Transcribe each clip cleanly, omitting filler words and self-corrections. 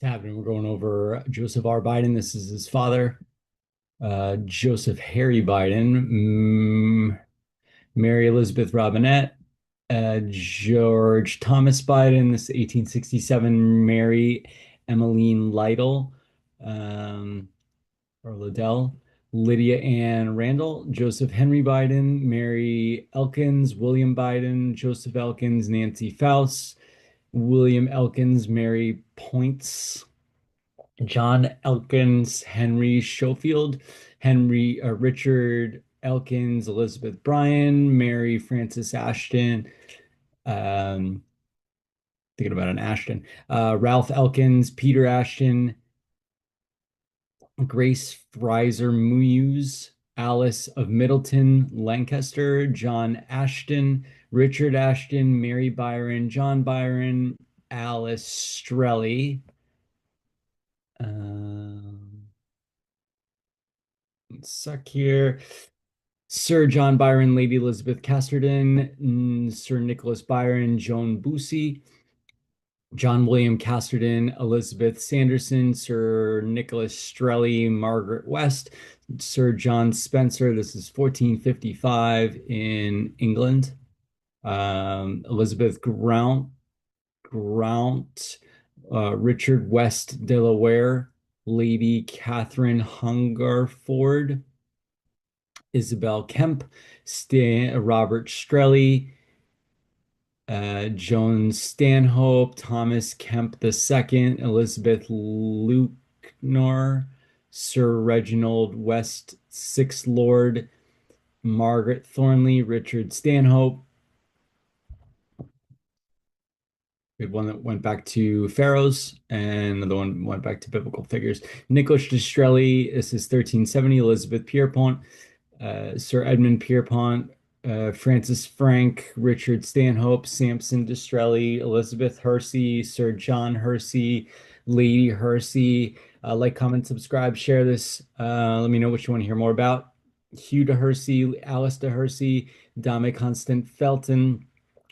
happening. We're going over Joseph R. Biden. This is his father, Joseph Harry Biden, Mary Elizabeth Robinette, George Thomas Biden. This is 1867, Mary Emmeline Lytle, um, or Liddell, Lydia Ann Randall, Joseph Henry Biden, Mary Elkins, William Biden, Joseph Elkins, Nancy Faust, William Elkins, Mary Points, John Elkins, Henry Schofield, Richard Elkins, Elizabeth Bryan, Mary Frances Ashton, um, thinking about an Ashton, Ralph Elkins, Peter Ashton, Grace Fraser Muse, Alice of Middleton, Lancaster, John Ashton, Richard Ashton, Mary Byron, John Byron, Alice Strelly. Suck here. Sir John Byron, Lady Elizabeth Casterton, Sir Nicholas Byron, Joan Bussey, John William Casterton, Elizabeth Sanderson, Sir Nicholas Strelly, Margaret West, Sir John Spencer. This is 1455 in England. Elizabeth Grount, Richard West Delaware, Lady Catherine Hungerford, Isabel Kemp, Robert Strelly, Joan Stanhope, Thomas Kemp II, Elizabeth Lucknow, Sir Reginald West, 6th Lord, Margaret Thornley, Richard Stanhope. We had one that went back to pharaohs, and another one went back to biblical figures. Nicholas de Strelly, this is 1370, Elizabeth Pierpont, Sir Edmund Pierpont, Francis Frank, Richard Stanhope, Sampson Distrelli, Elizabeth Hersey, Sir John Hersey, Lady Hersey. Like, comment, subscribe, share this. Let me know what you want to hear more about. Hugh de Hersey, Alice de Hersey, Dame Constant Felton,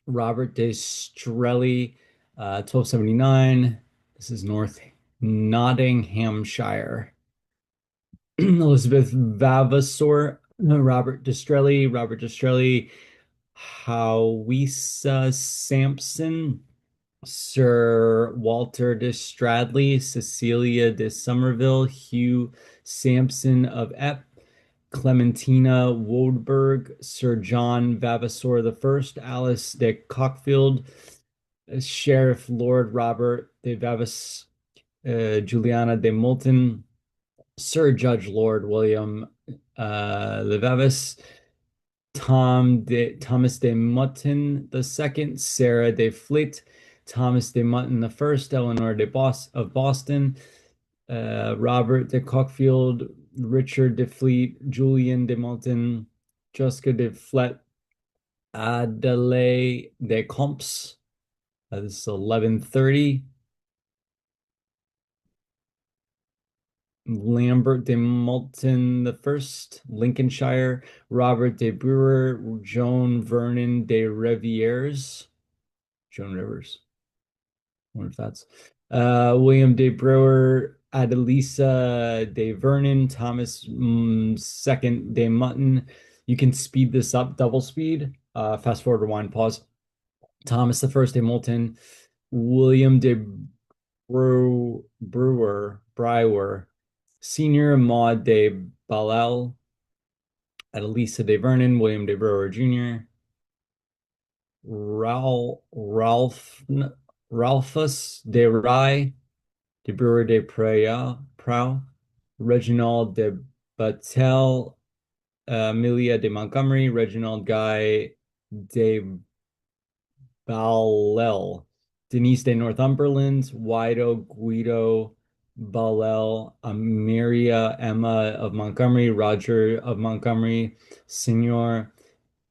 Robert de Strelli, 1279. This is North Nottinghamshire. Elizabeth Vavasor, Robert Destrelli, Howisa Sampson, Sir Walter de Stradley, Cecilia de Somerville, Hugh Sampson of Epp, Clementina Woodburg, Sir John Vavasor I, Alice de Cockfield, Sheriff Lord Robert de Vavis, Juliana de Moulton, Sir Judge Lord William Levevis, Thomas de Mutton II, Sarah de Fleet, Thomas de Mutton I, Eleanor of Boston, Robert de Cockfield, Richard de Fleet, Julian de Mutton, Jessica de Flet, Adelaide de Comps. This is 1130. Lambert de Moulton I, Lincolnshire, Robert de Brewer, Joan Vernon de Rivieres, Joan Rivers. I wonder if that's William de Brewer, Adelisa de Vernon, Thomas II de Mutton. You can speed this up, double speed. Fast forward, rewind, pause. Thomas I de Moulton, William de Brewer, Senior Maud de Ballel, Adelisa de Vernon, William de Brewer Jr., Ralphus de Rye, de Brewer de Prow, Reginald de Battelle, Amelia de Montgomery, Reginald Guy de Ballel, Denise de Northumberland, Guido Ballel, Amelia Emma of Montgomery, Roger of Montgomery, Senor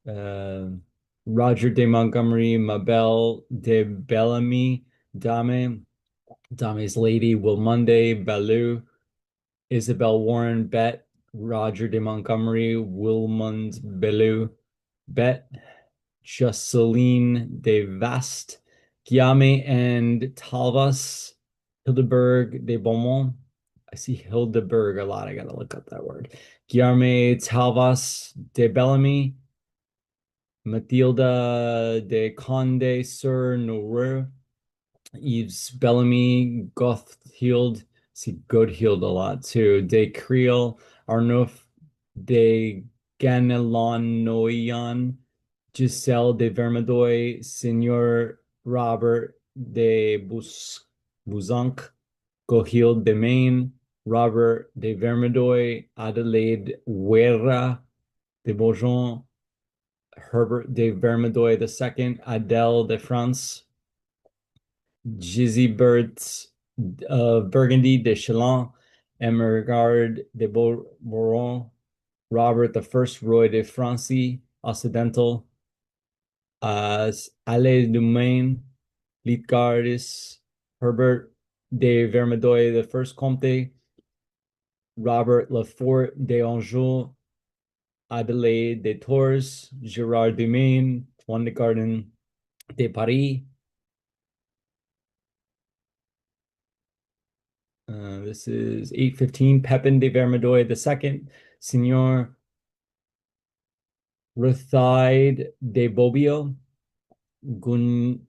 Roger de Montgomery, Mabel de Bellamy, Dame's Lady, Wilmunde, Ballou, Isabel Warren, Bet, Roger de Montgomery, Wilmund Bellou, Bet, Jocelyn de Vast, Guillaume and Talvas, Hildeberg de Beaumont. I see Hildeberg a lot. I gotta look up that word. Guillerme Talvas de Bellamy, Mathilda de Conde sur Noreur, Yves Bellamy, Gothhild, see Godhild a lot too. De Creel, Arnulf de Ganelon Giselle de Vermedoy, Senor Robert de Buzanc, Gohild de Maine, Robert de Vermedoy, Adelaide Huerra de Beaujon, Herbert de Vermedoy II, Adele de France, Gisibert of Burgundy de Chalon, Emergard de Boron, Robert the First Roy de Francy Occidental, Allée du Maine, Litgardis, Herbert de Vermedoy the First Comte, Robert Lefort d'Anjou, Adelaide de Tours, Gerard de Maine, Juan de Garden de Paris. This is 815. Pepin de Vermedoy II, Signor Ruthide de Bobbio, Gun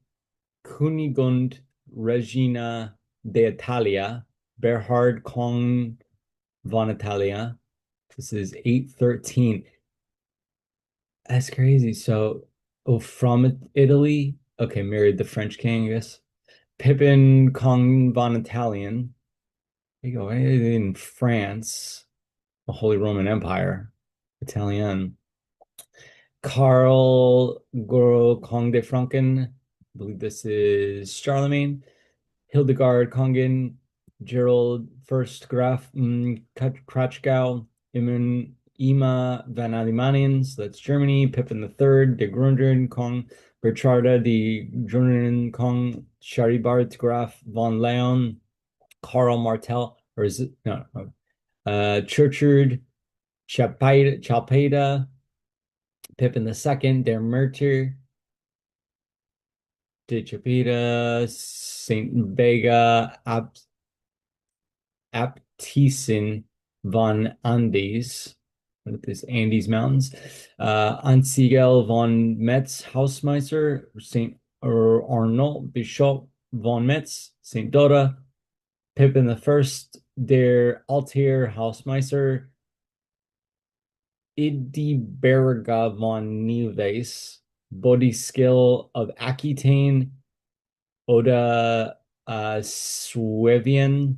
Kunigund Regina de Italia, Berhard Kong von Italia. This is 813. That's crazy. So, oh, from Italy. Okay, married the French king, I guess. Pippin Kong von Italian. There you go. In France, the Holy Roman Empire, Italian. Karl Goro Kong de Franken. I believe this is Charlemagne. Hildegard Kongen, Gerald First Graf Kratchgau, Ima van Alemaniens, that's Germany, Pippin III, de Grundern Kong, Bertrada de Grundern Kong, Charibert Graf von Leon, Karl Martell, or is it no, Churchard, Chapeda, Pippin II, der Merter, de Chapeda, Saint Vega, Aptisen von Andes, what is Andes Mountains, Ansiegel von Metz Hausmeister, Saint Arnold Bischof von Metz, Saint Dora, Pippin the First, der Altair Hausmeister, Idiberga von Neves, Bodiskill of Aquitaine, Oda Suevian,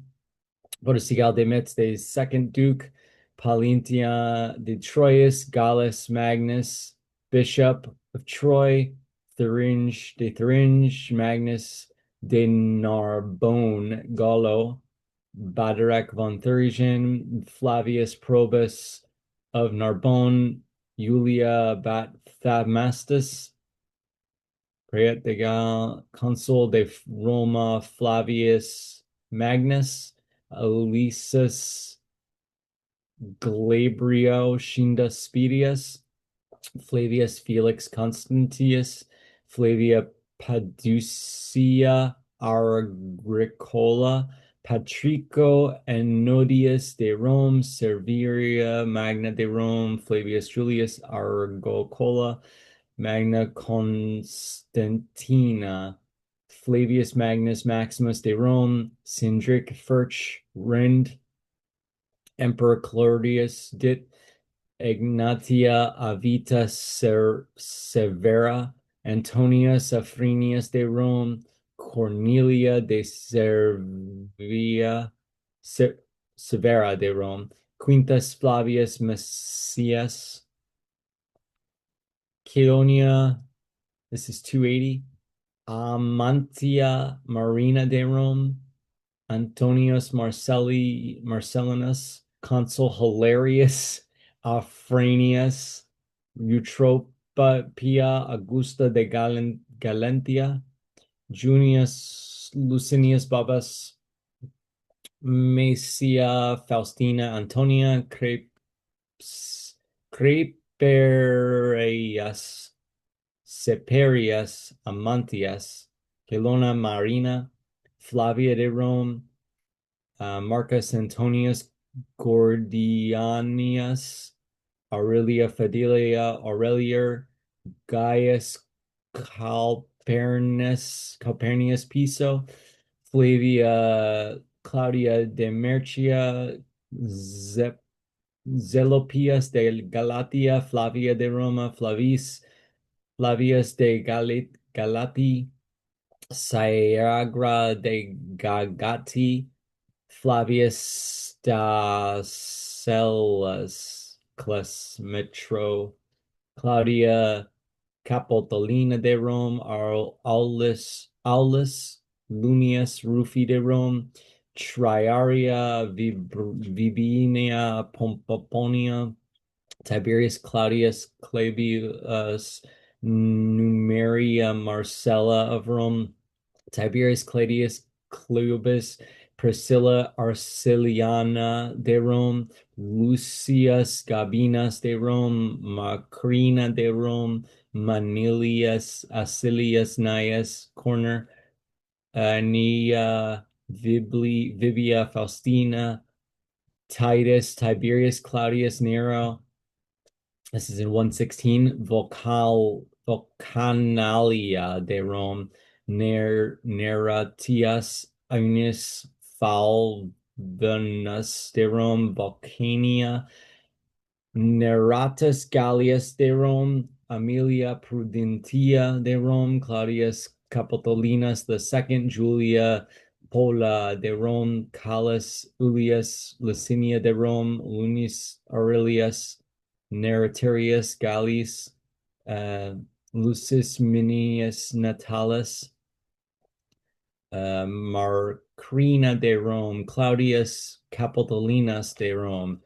Botesigal de Metz, the second Duke, Palintia de Troyes, Gallus Magnus, Bishop of Troy, Thuringe, Magnus de Narbonne, Gallo, Badarek von Thuringen, Flavius Probus of Narbonne, Julia Bat Thamastus, Praet de Gal, Consul de Roma, Flavius Magnus, Elisus Glabrio Scinda Spedius, Flavius Felix Constantius, Flavia Paducia Agricola, Patrico Enodius de Rome, Serviria Magna de Rome, Flavius Julius Agricola, Magna Constantina, Flavius Magnus Maximus de Rome, Cindric Furch Rind, Emperor Claudius dit Ignatia Avita Severa, Antonia Safrenius de Rome, Cornelia de Severa de Rome, Quintus Flavius Messias, Caedonia, this is 280, Amantia Marina de Rome, Antonius Marcellinus, Consul Hilarius, Afranius, Eutropa Pia Augusta de Galentia, Junius Licinius Babas, Messia Faustina Antonia, Creperius, Seperius Amantius, Helena Marina, Flavia de Rome, Marcus Antonius Gordianus, Aurelia Fidelia Aurelier, Gaius Calpurnius Piso, Flavia Claudia de Mercia, Zelopius de Galatia, Flavia de Roma, Flavius de Galati, Syagra de Gagati, Flavius Stacellus, Metro, Claudia Capitolina de Rome, Aulus, Lunius Rufi de Rome, Triaria Vibinia Pomponia, Tiberius Claudius Clavius Numeria Marcella of Rome, Tiberius Claudius Cleobus, Priscilla Arceliana de Rome, Lucius Gabinas de Rome, Macrina de Rome, Manilius Acilius Gnaeus Corner, Nia Vibia Faustina, Titus Tiberius Claudius Nero. This is in 116. Volcanalia de Rome, Neratius Iunius Falvinus de Rome, Volcania, Neratus Gallius de Rome, Aemilia Prudentia de Rome, Claudius Capitolinus II, Julia Pola de Rome, Callus Ullius Licinia de Rome, Lunius Aurelius, Neritarius Gallius, Lucius Minius Natalis, Marcrina de Rome, Claudius Capitolinus de Rome,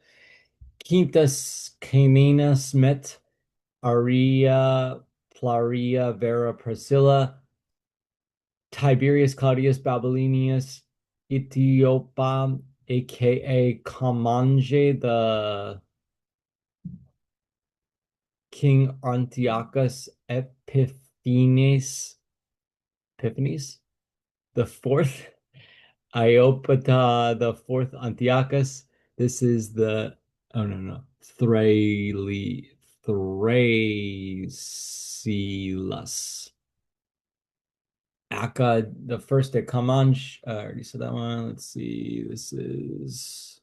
Quintus Caninus Met, Aria Plaria Vera Priscilla, Tiberius Claudius Babylonius Ethiopia, aka Commange, the King Antiochus Epiphanes the fourth, Iopata the fourth Antiochus. This is the oh no Thrasilus. Aka the first at Comanche. I already said that one. Let's see. This is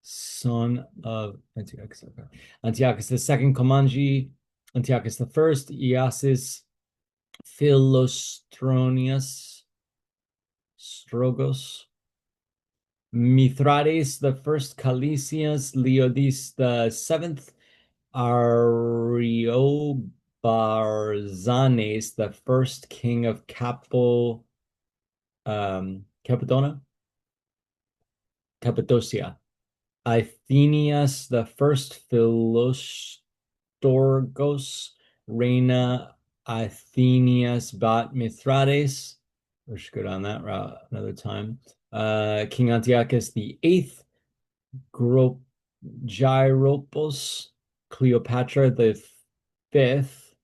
son of Antiochus. Okay. Antiochus the second Comanche. Antiochus the first. Iasis Philostronius Strogos. Mithridates the first, Calisius, Leodis the seventh, Ariobarzanes the first king of Cappadocia, Cappadocia, Athenius the first, Philostorgos, Reina Athenius bat Mithridates. We should go down that route another time. King Antiochus the eighth, Gyropos, Cleopatra the fifth.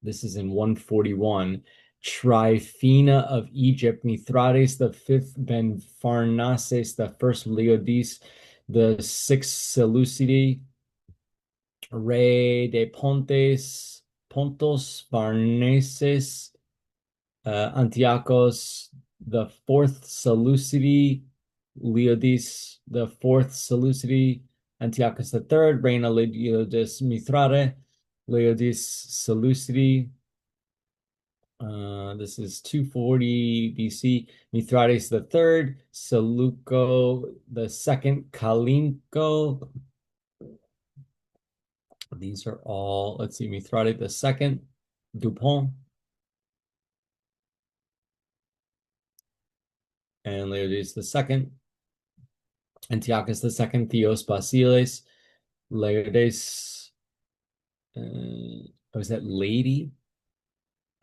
This is in 141. Tryphena of Egypt, Mithridates the fifth, Ben Pharnaces the first, Leodis the sixth, Seleucidae, Rey de Pontos, Farneses, Antiochus the fourth, Seleucidae, Leodis the fourth, Seleucidae, Antiochus the third, Reina Leodis Mithridates, Leodis Seleucidae. This is 240 BC. Mithridates the third, Seleuco the second, Kalinko. These are all, let's see, Mithridates the second, Dupont, and Leodes the second, Antiochus the second, Theos Basiles, Leodes, was that lady?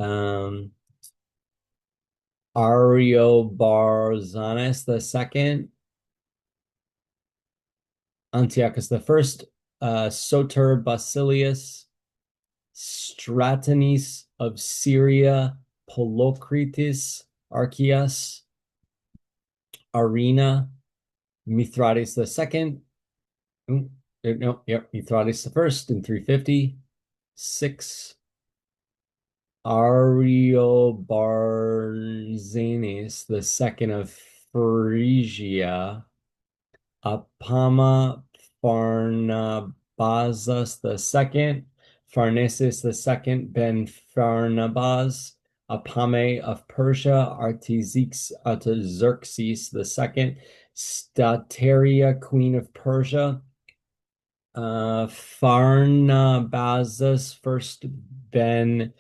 Ariobarzanes the second, Antiochus the first, Soter Basilius, Stratenes of Syria, Polocritus, Archias, Arena, Mithridates the second. No, yep, Mithridates the first in 350. Six, Ariobarzanes the second of Phrygia. Apama Pharnabazas the second, Pharnaces the second, Ben Pharnabaz, Apame of Persia, Artaxerxes the second, Stateria, queen of Persia, Pharnabazas first, Ben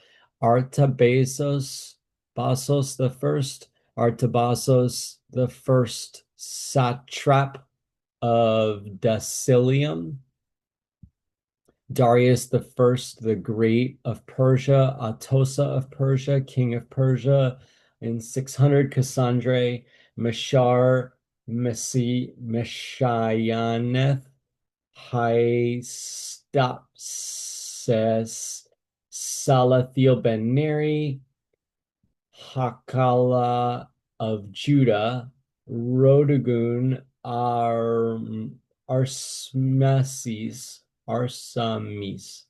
Artabasos, Basos the first, Artabasos the first satrap of Dasilium, Darius the First, the Great of Persia, Atosa of Persia, King of Persia, in 600, Cassandre, Meshar, Meshayaneth, Haistapses, Salathiel ben Neri, Hakala of Judah, Rodagun, Arsames, Ariamenes.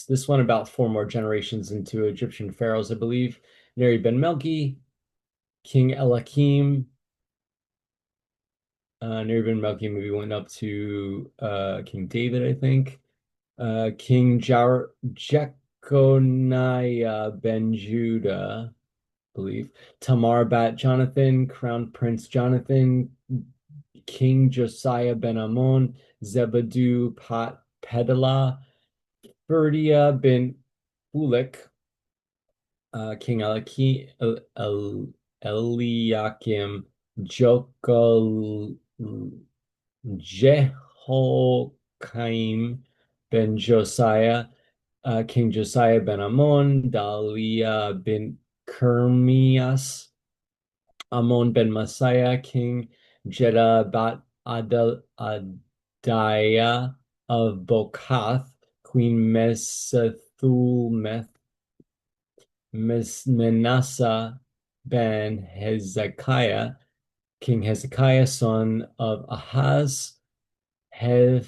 This one about four more generations into Egyptian pharaohs, I believe. Neri ben Melki, King Elakim. Neri ben Melki maybe went up to King David, I think. King Jeconiah ben Judah, believe. Tamar bat Jonathan, Crown Prince Jonathan, King Josiah ben Ammon, Zebadu pat Pedalah, Ferdia ben Ulik, King Eliakim, Jokal Jehoiakim ben Josiah, King Josiah ben Ammon, Dalia ben Kermias, Ammon ben Messiah, King Jeddah bat Adiah of Bokath, Queen Mesethulmeth, Manasseh ben Hezekiah, King Hezekiah, son of Ahaz, Hephzibah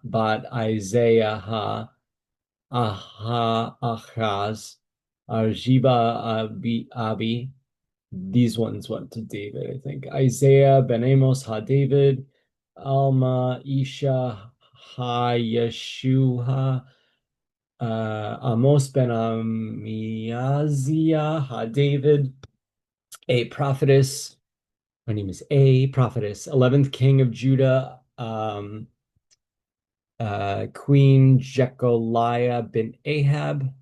bat Isaiah Ahaz, Arjiba Abi. These ones went to David, I think. Isaiah ben Amos David, Alma Isha Yeshuha, Amos ben Amiaziah David, a prophetess. Her name is a prophetess, 11th king of Judah, Queen Jecoliah bin Ahab,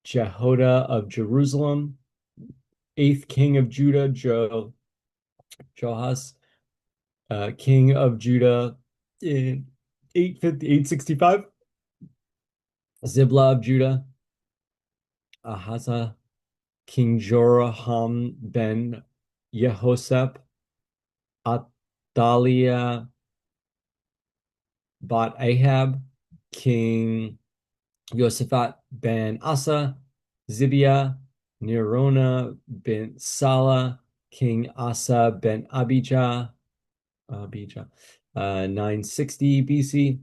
Jehoda of Jerusalem, 8th king of Judah, Joahaz, king of Judah in 850, 865, Ziblah of Judah, Ahazah, King Joraham ben Yehosep, Athaliah bat Ahab, King Yosaphat ben Asa, Zibiah, Nirona ben Salah, King Asa ben Abijah, 960 BC,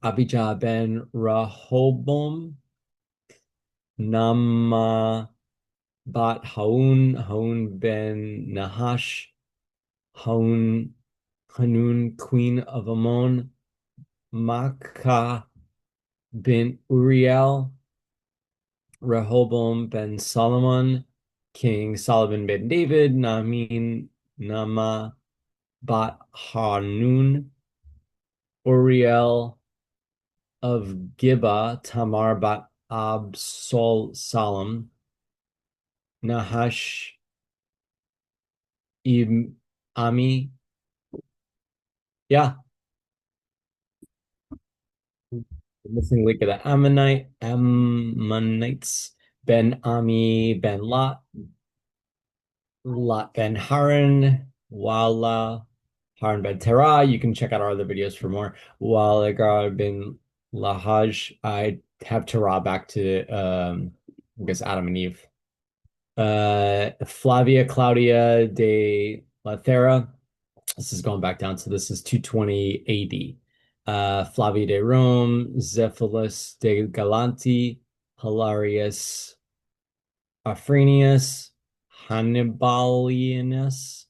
Abijah ben Rehoboam, Nama bat Haun ben Nahash, Hanun, queen of Ammon, Makkah bin Uriel, Rehoboam ben Solomon, King Solomon ben David, Nama bat Hanun, Uriel of Gibeah, Tamar bat Salam, Nahash ibn Ami. Yeah, the missing link of the Ammonites, Ben Ami, Ben Lot ben Haran, Wala, Haran ben Terah. You can check out our other videos for more. Walagar bin Lahaj. I have Terah back to I guess Adam and Eve. Flavia Claudia de Lathera. This is going back down. So this is 220 AD. Flavia de Rome, Cephalus de Galanti, Hilarius Afrenius, Hannibalianus,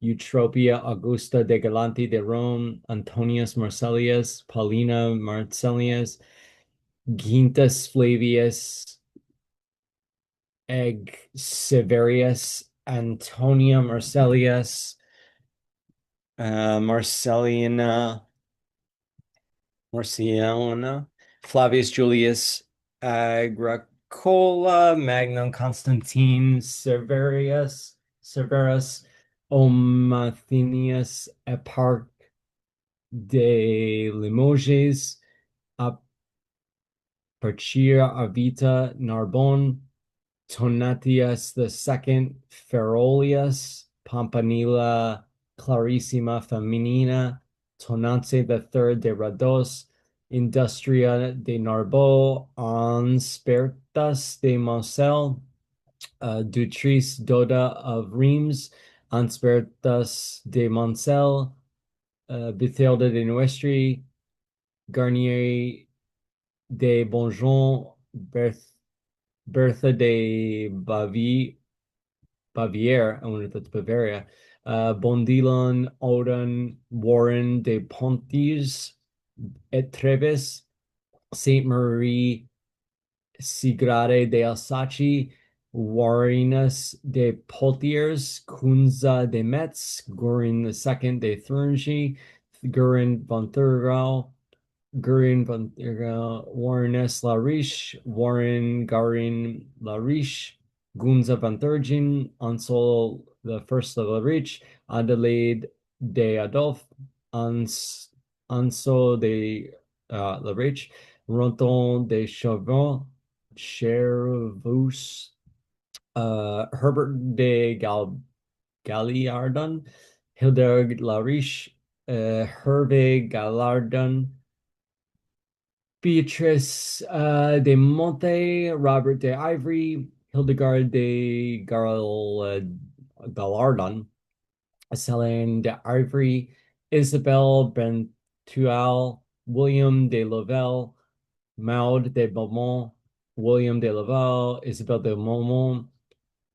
Eutropia Augusta de Galanti de Rome, Antonius Marcellius, Paulina Marcellius, Quintus Flavius, Egg Severius, Antonia Marcellius, Marcelliana, Marciana, Flavius Julius, Agricola, Magnum Constantine, Severus, Omathenius, Eparch de Limoges, Parcia Avita, Narbonne, Tonatius II, Ferolius, Pampanilla Clarissima Feminina, Tonante III de Rados, Industria de Narbo, Anspertas de Moselle, Dutrice Doda of Reims, Anspertas de Moncel, Bethilda de Nuestri, Garnier de Bonjon, Bertha de Bavière, I wonder if that's Bavaria, Bondilon, Odin, Warren de Pontius, et Treves, Saint Marie, Sigrade de Alsace, Warinus de Poitiers, Kunza de Metz, Gorin II de Thuringy, Gurin von Thurgau, Gurin von Warren S. La Riche, Warren Garin La Riche, Gunza van Thurgin, Ansel the First of La Riche, Adelaide de Adolphe, Anso de La Riche, Ronton de Chauvin, Chervus, Herbert de Galliardon, Hilda La Riche, Hervé Gallardon, Beatrice de Monte, Robert de Ivory, Hildegard de Gallardon, Céline de Ivory, Isabelle Bentual, William de Lovell, Maud de Beaumont, William de Laval, Isabelle de Beaumont,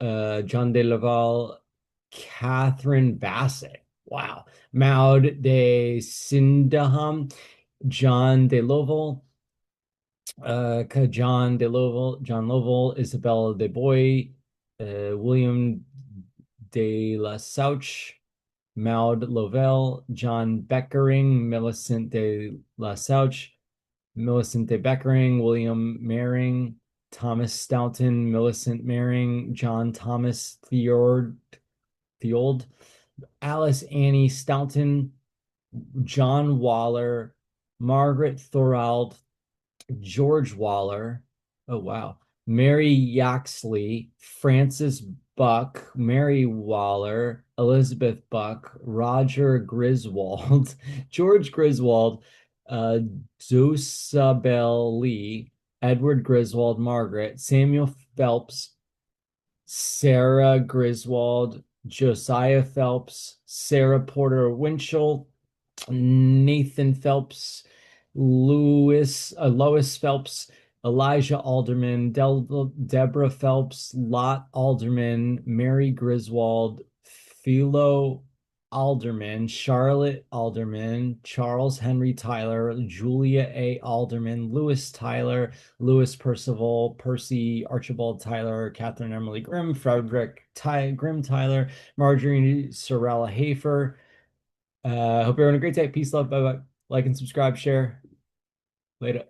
John de Laval, Catherine Bassett. Wow. Maud de Sydenham, John de Lovell, John Lovell, Isabella de Boy, William de la Souche, Maud Lovell, John Beckering, Millicent de la Souche, Millicent de Beckering, William Mering, Thomas Stoughton, Millicent Mering, John Thomas Theold, Alice Annie Stoughton, John Waller, Margaret Thorald, George Waller. Oh, wow. Mary Yaxley, Francis Buck, Mary Waller, Elizabeth Buck, Roger Griswold, George Griswold, uh, Dosabel Lee, Edward Griswold, Margaret, Samuel Phelps, Sarah Griswold, Josiah Phelps, Sarah Porter Winchell, Nathan Phelps, Lois Phelps, Elijah Alderman, Deborah Phelps, Lot Alderman, Mary Griswold, Philo Alderman, Charlotte Alderman, Charles Henry Tyler, Julia A. Alderman, Lewis Tyler, Lewis Percival, Percy Archibald Tyler, Catherine Emily Grimm, Frederick Grimm Tyler, Marjorie Sorella Hafer. Hope you're having a great day. Peace, love, bye bye. Like and subscribe, share. Later.